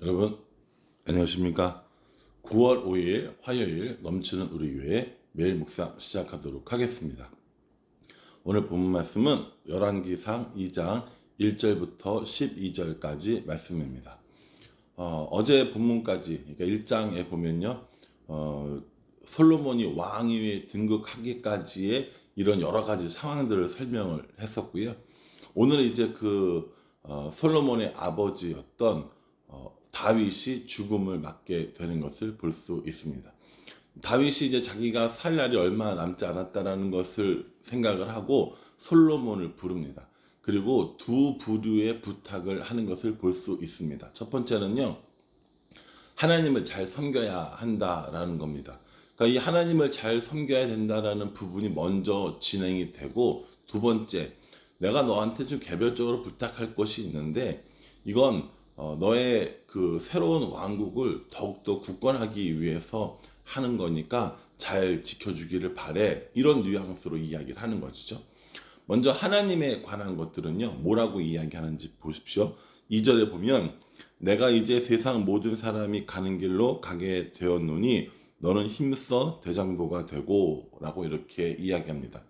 여러분 안녕하십니까? 9월 5일 화요일 넘치는 우리 교회 매일 묵상 시작하도록 하겠습니다. 오늘 본문 말씀은 열왕기상 2장 1절부터 12절까지 말씀입니다. 어제 본문까지 그러니까 1장에 보면요, 솔로몬이 왕위에 등극하기까지의 이런 여러 가지 상황들을 설명을 했었고요. 오늘은 이제 솔로몬의 아버지였던 다윗이 죽음을 맞게 되는 것을 볼 수 있습니다. 다윗이 이제 자기가 살 날이 얼마 남지 않았다라는 것을 생각을 하고 솔로몬을 부릅니다. 그리고 두 부류의 부탁을 하는 것을 볼 수 있습니다. 첫 번째는요, 하나님을 잘 섬겨야 한다라는 겁니다. 그러니까 이 하나님을 잘 섬겨야 된다라는 부분이 먼저 진행이 되고, 두 번째, 내가 너한테 좀 개별적으로 부탁할 것이 있는데 이건 너의 그 새로운 왕국을 더욱더 굳건하기 위해서 하는 거니까 잘 지켜주기를 바래. 이런 뉘앙스로 이야기를 하는 것이죠. 먼저 하나님에 관한 것들은요, 뭐라고 이야기하는지 보십시오. 2절에 보면 내가 이제 세상 모든 사람이 가는 길로 가게 되었노니 너는 힘써 대장부가 되고 라고 이렇게 이야기합니다.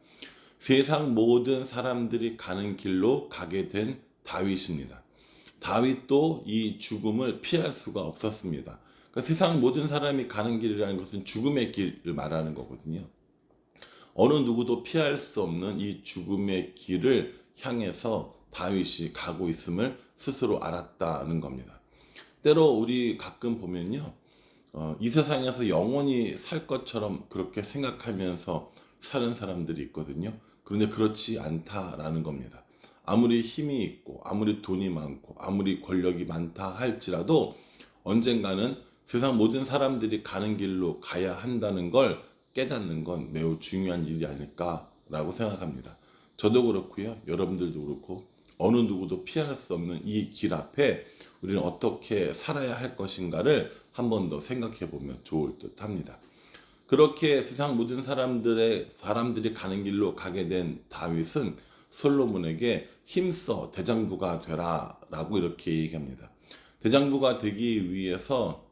세상 모든 사람들이 가는 길로 가게 된 다윗입니다. 다윗도 이 죽음을 피할 수가 없었습니다. 그러니까 세상 모든 사람이 가는 길이라는 것은 죽음의 길을 말하는 거거든요. 어느 누구도 피할 수 없는 이 죽음의 길을 향해서 다윗이 가고 있음을 스스로 알았다는 겁니다. 때로 우리 가끔 보면요, 이 세상에서 영원히 살 것처럼 그렇게 생각하면서 사는 사람들이 있거든요. 그런데 그렇지 않다라는 겁니다. 아무리 힘이 있고 아무리 돈이 많고 아무리 권력이 많다 할지라도 언젠가는 세상 모든 사람들이 가는 길로 가야 한다는 걸 깨닫는 건 매우 중요한 일이 아닐까라고 생각합니다. 저도 그렇고요, 여러분들도 그렇고 어느 누구도 피할 수 없는 이 길 앞에 우리는 어떻게 살아야 할 것인가를 한 번 더 생각해 보면 좋을 듯 합니다. 그렇게 세상 모든 사람들이 가는 길로 가게 된 다윗은 솔로몬에게 힘써 대장부가 되라라고 이렇게 얘기합니다. 대장부가 되기 위해서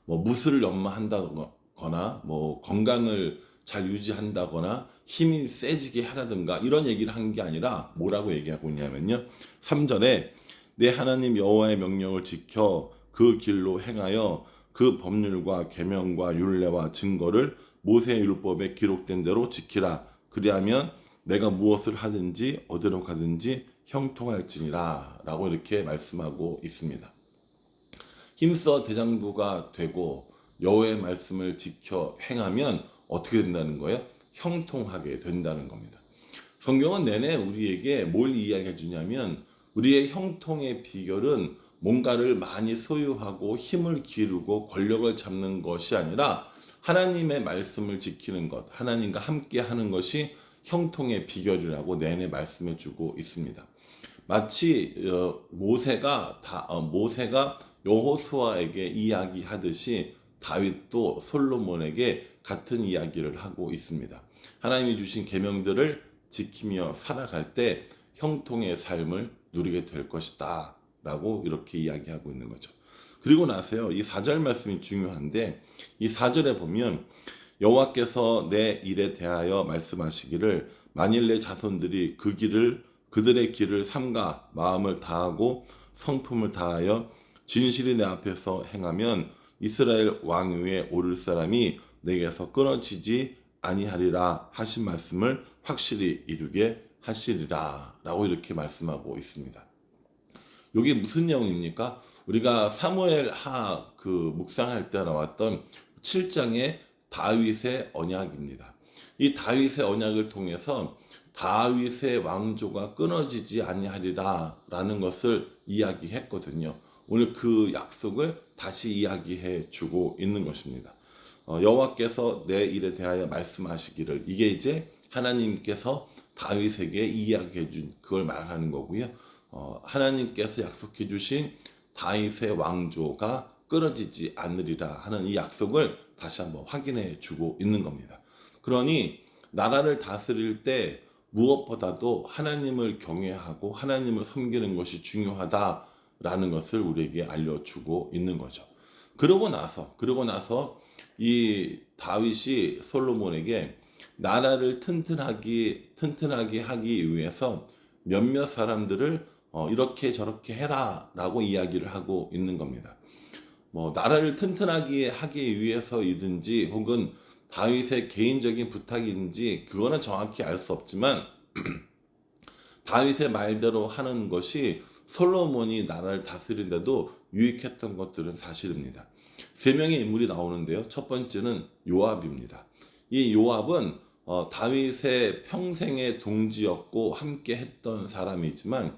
무술을 연마한다거나 건강을 잘 유지한다거나 힘이 세지게 하라든가 이런 얘기를 한 게 아니라 뭐라고 얘기하고 있냐면요, 3절에 내 하나님 여호와의 명령을 지켜 그 길로 행하여 그 법률과 계명과 율례와 증거를 모세의 율법에 기록된 대로 지키라. 그리하면 내가 무엇을 하든지 어디로 가든지 형통할지니라 라고 이렇게 말씀하고 있습니다. 힘써 대장부가 되고 여호와의 말씀을 지켜 행하면 어떻게 된다는 거예요? 형통하게 된다는 겁니다. 성경은 내내 우리에게 뭘 이야기해 주냐면 우리의 형통의 비결은 뭔가를 많이 소유하고 힘을 기르고 권력을 잡는 것이 아니라 하나님의 말씀을 지키는 것, 하나님과 함께 하는 것이 형통의 비결이라고 내내 말씀해 주고 있습니다. 마치 모세가 여호수아에게 이야기하듯이 다윗도 솔로몬에게 같은 이야기를 하고 있습니다. 하나님이 주신 계명들을 지키며 살아갈 때 형통의 삶을 누리게 될 것이다 라고 이렇게 이야기하고 있는 거죠. 그리고 나서요, 이 4절 말씀이 중요한데, 이 4절에 보면 여호와께서 내 일에 대하여 말씀하시기를 만일 내 자손들이 그들의 길을 삼가 마음을 다하고 성품을 다하여 진실이 내 앞에서 행하면 이스라엘 왕위에 오를 사람이 내게서 끊어지지 아니하리라 하신 말씀을 확실히 이루게 하시리라 라고 이렇게 말씀하고 있습니다. 이게 무슨 내용입니까? 우리가 사무엘하 묵상할 때 나왔던 7장의 다윗의 언약입니다. 이 다윗의 언약을 통해서 다윗의 왕조가 끊어지지 아니하리라 라는 것을 이야기했거든요. 오늘 그 약속을 다시 이야기해 주고 있는 것입니다. 여호와께서 내 일에 대하여 말씀하시기를, 이게 이제 하나님께서 다윗에게 이야기해 준 그걸 말하는 거고요. 하나님께서 약속해 주신 다윗의 왕조가 끊어지지 않으리라 하는 이 약속을 다시 한번 확인해 주고 있는 겁니다. 그러니 나라를 다스릴 때 무엇보다도 하나님을 경외하고 하나님을 섬기는 것이 중요하다 라는 것을 우리에게 알려주고 있는 거죠. 그러고 나서 이 다윗이 솔로몬에게 나라를 튼튼하게 하기 위해서 몇몇 사람들을 이렇게 저렇게 해라라고 이야기를 하고 있는 겁니다. 뭐 나라를 튼튼하게 하기 위해서이든지 혹은 다윗의 개인적인 부탁인지 그거는 정확히 알 수 없지만 다윗의 말대로 하는 것이 솔로몬이 나라를 다스린데도 유익했던 것들은 사실입니다. 세 명의 인물이 나오는데요. 첫 번째는 요압입니다. 이 요압은 다윗의 평생의 동지였고 함께 했던 사람이지만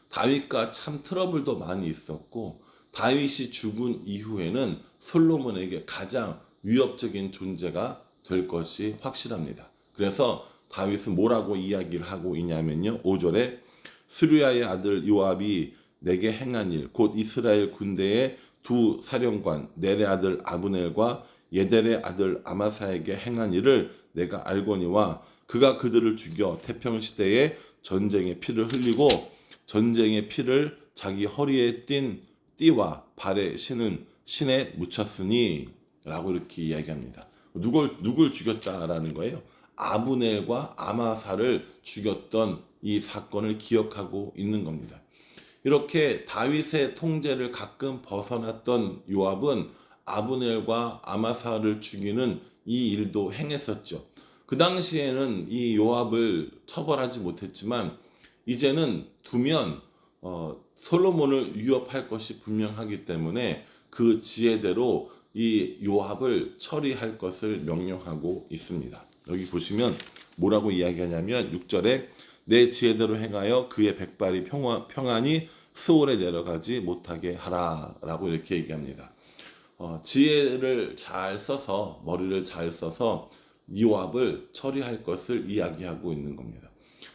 다윗과 참 트러블도 많이 있었고 다윗이 죽은 이후에는 솔로몬에게 가장 위협적인 존재가 될 것이 확실합니다. 그래서 다윗은 뭐라고 이야기를 하고 있냐면요. 5절에 스루야의 아들 요압이 내게 행한 일, 곧 이스라엘 군대의 두 사령관 넬의 아들 아브넬과 예델의 아들 아마사에게 행한 일을 내가 알거니와 그가 그들을 죽여 태평시대에 전쟁의 피를 흘리고 전쟁의 피를 자기 허리에 띤 띠와 발에 신은 신에 묻혔으니 라고 이렇게 이야기합니다. 누굴 죽였다라는 거예요. 아브넬과 아마사를 죽였던 이 사건을 기억하고 있는 겁니다. 이렇게 다윗의 통제를 가끔 벗어났던 요압은 아브넬과 아마사를 죽이는 이 일도 행했었죠. 그 당시에는 이 요압을 처벌하지 못했지만 이제는 두면 솔로몬을 위협할 것이 분명하기 때문에 그 지혜대로 이 요압을 처리할 것을 명령하고 있습니다. 여기 보시면 뭐라고 이야기하냐면 6절에 내 지혜대로 행하여 그의 백발이 평안히 스올에 내려가지 못하게 하라 라고 이렇게 얘기합니다. 지혜를 잘 써서 머리를 잘 써서 요압을 처리할 것을 이야기하고 있는 겁니다.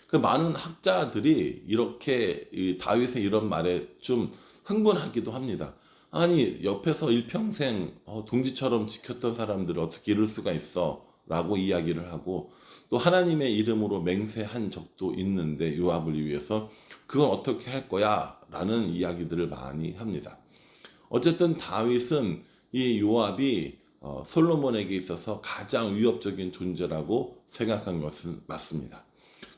그 많은 학자들이 이렇게 다윗의 이런 말에 좀 흥분하기도 합니다. 아니 옆에서 일평생 동지처럼 지켰던 사람들을 어떻게 이럴 수가 있어 라고 이야기를 하고 또 하나님의 이름으로 맹세한 적도 있는데 요압을 위해서 그건 어떻게 할 거야 라는 이야기들을 많이 합니다. 어쨌든 다윗은 이 요압이 솔로몬에게 있어서 가장 위협적인 존재라고 생각한 것은 맞습니다.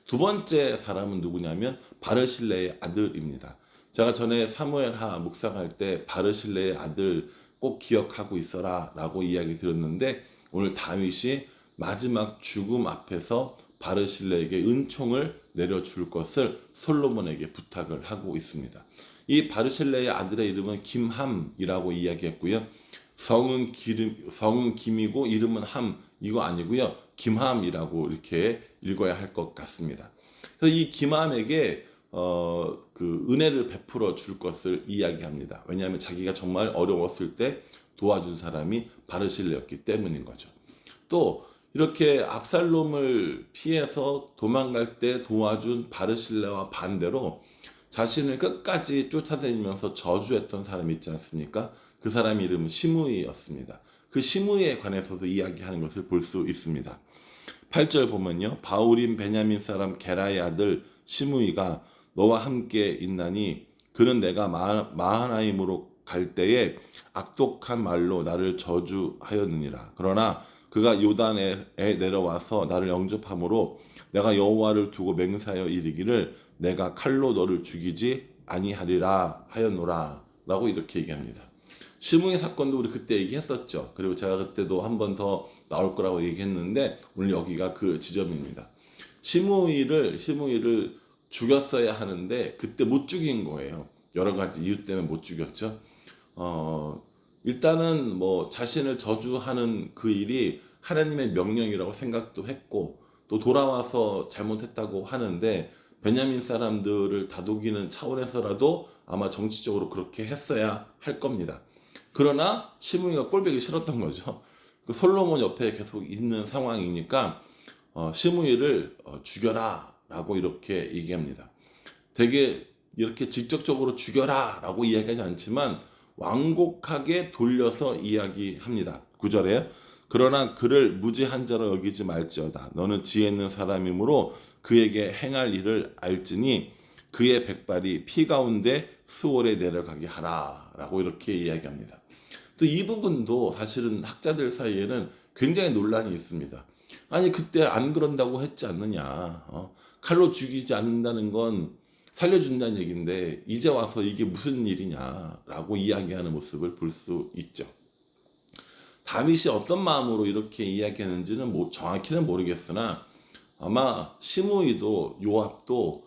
두 번째 사람은 누구냐면 바르실레의 아들입니다. 제가 전에 사무엘하 묵상할 때 바르실레의 아들 꼭 기억하고 있어라 라고 이야기 드렸는데 오늘 다윗이 마지막 죽음 앞에서 바르실레에게 은총을 내려줄 것을 솔로몬에게 부탁을 하고 있습니다. 이 바르실레의 아들의 이름은 김함이라고 이야기했고요. 성은 김이고 이름은 함 이거 아니고요. 김함이라고 이렇게 읽어야 할 것 같습니다. 그래서 이 김함에게 그 은혜를 베풀어 줄 것을 이야기합니다. 왜냐하면 자기가 정말 어려웠을 때 도와준 사람이 바르실레였기 때문인 거죠. 또 이렇게 압살롬을 피해서 도망갈 때 도와준 바르실레와 반대로 자신을 끝까지 쫓아다니면서 저주했던 사람이 있지 않습니까? 그 사람 이름은 시므이였습니다. 그 시므이에 관해서도 이야기하는 것을 볼 수 있습니다. 8절 보면요. 바울임 베냐민 사람 게라의 아들 시므이가 너와 함께 있나니 그는 내가 마하나임으로 갈 때에 악독한 말로 나를 저주하였느니라. 그러나 그가 요단에 내려와서 나를 영접함으로 내가 여호와를 두고 맹세하여 이르기를 내가 칼로 너를 죽이지 아니하리라 하였노라 라고 이렇게 얘기합니다. 시므이 사건도 우리 그때 얘기했었죠. 그리고 제가 그때도 한 번 더 나올 거라고 얘기했는데 오늘 여기가 그 지점입니다. 시므이를 죽였어야 하는데 그때 못 죽인 거예요. 여러 가지 이유 때문에 못 죽였죠. 일단은 뭐 자신을 저주하는 그 일이 하나님의 명령이라고 생각도 했고 또 돌아와서 잘못했다고 하는데 베냐민 사람들을 다독이는 차원에서라도 아마 정치적으로 그렇게 했어야 할 겁니다. 그러나 시므이가 꼴보기 싫었던 거죠. 그 솔로몬 옆에 계속 있는 상황이니까 시므이를 죽여라 라고 이렇게 얘기합니다. 되게 이렇게 직접적으로 죽여라 라고 이야기하지 않지만 완곡하게 돌려서 이야기합니다. 9절에 그러나 그를 무지한 자로 여기지 말지어다. 너는 지혜 있는 사람이므로 그에게 행할 일을 알지니 그의 백발이 피 가운데 수월에 내려가게 하라라고 이렇게 이야기합니다. 또 이 부분도 사실은 학자들 사이에는 굉장히 논란이 있습니다. 아니 그때 안 그런다고 했지 않느냐. 칼로 죽이지 않는다는 건 살려준다는 얘기인데 이제 와서 이게 무슨 일이냐라고 이야기하는 모습을 볼 수 있죠. 다윗이 어떤 마음으로 이렇게 이야기했는지는 정확히는 모르겠으나 아마 시므이도 요압도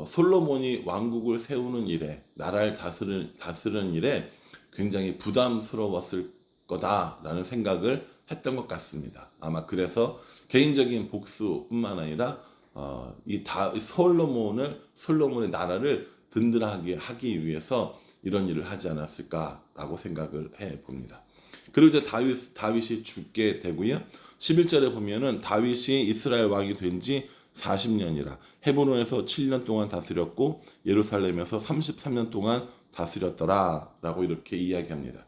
솔로몬이 왕국을 세우는 일에 나라를 다스리는 일에 굉장히 부담스러웠을 거다라는 생각을 했던 것 같습니다. 아마 그래서 개인적인 복수뿐만 아니라 솔로몬의 나라를 든든하게 하기 위해서 이런 일을 하지 않았을까라고 생각을 해 봅니다. 그리고 이제 다윗이 죽게 되고요. 11절에 보면은 다윗이 이스라엘 왕이 된 지 40년이라 헤브론에서 7년 동안 다스렸고 예루살렘에서 33년 동안 다스렸더라라고 이렇게 이야기합니다.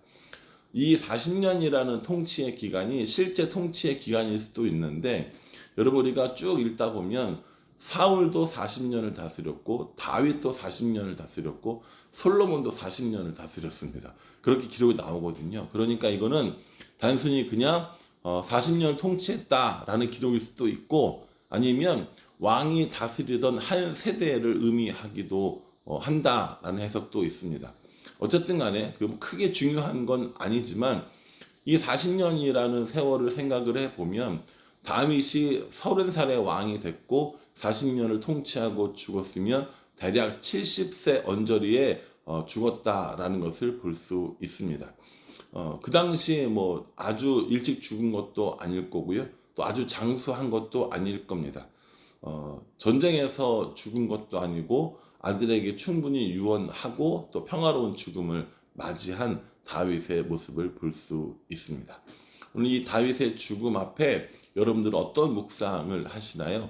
이 40년이라는 통치의 기간이 실제 통치의 기간일 수도 있는데 여러분 우리가 쭉 읽다 보면 사울도 40년을 다스렸고 다윗도 40년을 다스렸고 솔로몬도 40년을 다스렸습니다. 그렇게 기록이 나오거든요. 그러니까 이거는 단순히 그냥 40년을 통치했다라는 기록일 수도 있고 아니면 왕이 다스리던 한 세대를 의미하기도 한다라는 해석도 있습니다. 어쨌든 간에 크게 중요한 건 아니지만 이 40년이라는 세월을 생각을 해보면 다윗이 30살의 왕이 됐고 40년을 통치하고 죽었으면 대략 70세 언저리에 죽었다라는 것을 볼 수 있습니다. 그 당시에 뭐 아주 일찍 죽은 것도 아닐 거고요. 또 아주 장수한 것도 아닐 겁니다. 전쟁에서 죽은 것도 아니고 아들에게 충분히 유언하고 또 평화로운 죽음을 맞이한 다윗의 모습을 볼 수 있습니다. 오늘 이 다윗의 죽음 앞에 여러분들 어떤 묵상을 하시나요?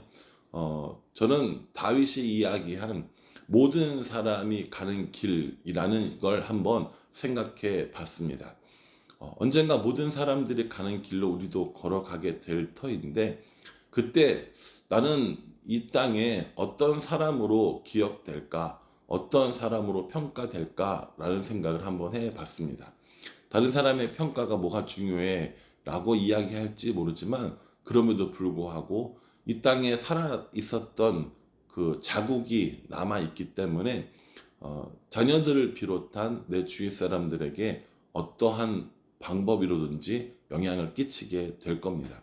저는 다윗이 이야기한 모든 사람이 가는 길이라는 걸 한번 생각해 봤습니다. 언젠가 모든 사람들이 가는 길로 우리도 걸어가게 될 터인데 그때 나는 이 땅에 어떤 사람으로 기억될까, 어떤 사람으로 평가될까라는 생각을 한번 해봤습니다. 다른 사람의 평가가 뭐가 중요해 라고 이야기할지 모르지만 그럼에도 불구하고 이 땅에 살아 있었던 그 자국이 남아있기 때문에 자녀들을 비롯한 내 주위 사람들에게 어떠한 방법이로든지 영향을 끼치게 될 겁니다.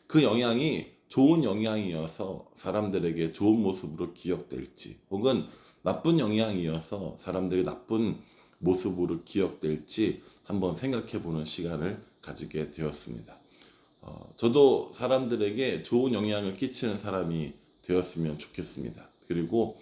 그 영향이 좋은 영향이어서 사람들에게 좋은 모습으로 기억될지 혹은 나쁜 영향이어서 사람들이 나쁜 모습으로 기억될지 한번 생각해 보는 시간을 가지게 되었습니다. 저도 사람들에게 좋은 영향을 끼치는 사람이 되었으면 좋겠습니다. 그리고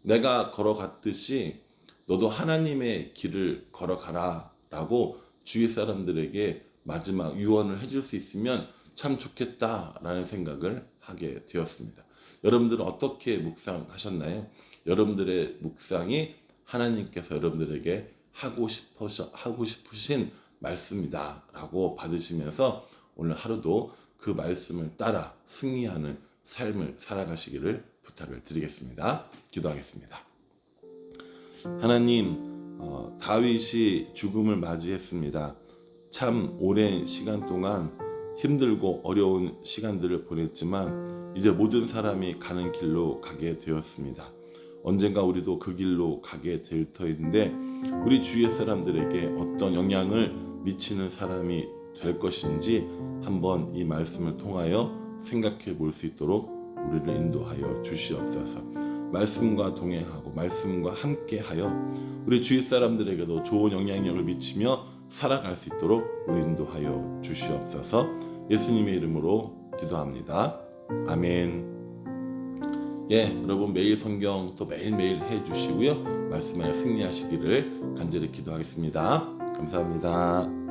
내가 걸어갔듯이 너도 하나님의 길을 걸어가라 라고 주위 사람들에게 마지막 유언을 해줄 수 있으면 참 좋겠다라는 생각을 하게 되었습니다. 여러분들은 어떻게 묵상하셨나요? 여러분들의 묵상이 하나님께서 여러분들에게 하고 싶으신 말씀이다 라고 받으시면서 오늘 하루도 그 말씀을 따라 승리하는 삶을 살아가시기를 부탁을 드리겠습니다. 기도하겠습니다. 하나님, 다윗이 죽음을 맞이했습니다. 참 오랜 시간 동안 힘들고 어려운 시간들을 보냈지만 이제 모든 사람이 가는 길로 가게 되었습니다. 언젠가 우리도 그 길로 가게 될 터인데 우리 주위의 사람들에게 어떤 영향을 미치는 사람이 될 것인지 한번 이 말씀을 통하여 생각해 볼 수 있도록 우리를 인도하여 주시옵소서. 말씀과 동행하고 말씀과 함께하여 우리 주위 사람들에게도 좋은 영향력을 미치며 살아갈 수 있도록 우리 인도하여 주시옵소서. 예수님의 이름으로 기도합니다. 아멘. 여러분 매일 성경 또 매일매일 해주시고요. 말씀 안에 승리하시기를 간절히 기도하겠습니다. 감사합니다.